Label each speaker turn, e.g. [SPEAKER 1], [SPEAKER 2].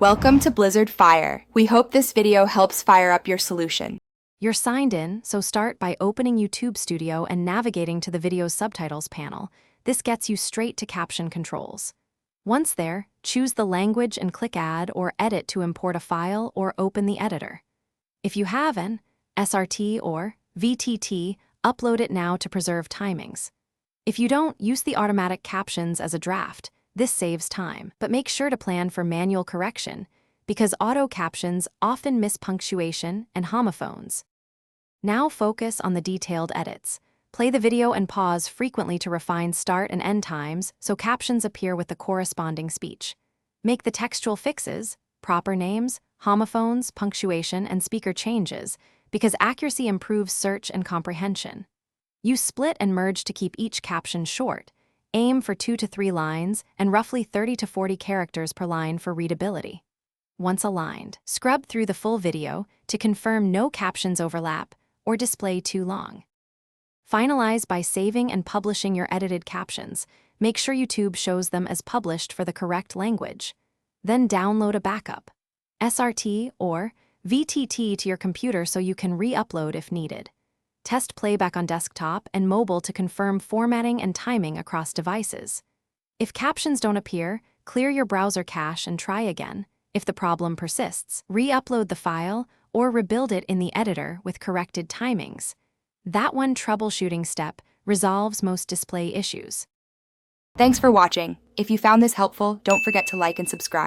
[SPEAKER 1] Welcome to Blizzard Fire. We hope this video helps fire up your solution.
[SPEAKER 2] You're signed in, so start by opening YouTube Studio and navigating to the video's subtitles panel. This gets you straight to caption controls. Once there, choose the language and click Add or Edit to import a file or open the editor. If you have an SRT or VTT, upload it now to preserve timings. If you don't, use the automatic captions as a draft. This saves time, but make sure to plan for manual correction, because auto captions often miss punctuation and homophones. Now focus on the detailed edits. Play the video and pause frequently to refine start and end times so captions appear with the corresponding speech. Make the textual fixes, proper names, homophones, punctuation, and speaker changes, because accuracy improves search and comprehension. Use split and merge to keep each caption short. Aim for 2 to 3 lines and roughly 30 to 40 characters per line for readability. Once aligned, scrub through the full video to confirm no captions overlap or display too long. Finalize by saving and publishing your edited captions. Make sure YouTube shows them as published for the correct language. Then download a backup, SRT or VTT, to your computer so you can re-upload if needed. Test playback on desktop and mobile to confirm formatting and timing across devices. If captions don't appear, clear your browser cache and try again. If the problem persists, re-upload the file or rebuild it in the editor with corrected timings. That one troubleshooting step resolves most display issues.
[SPEAKER 1] Thanks for watching. If you found this helpful, don't forget to like and subscribe.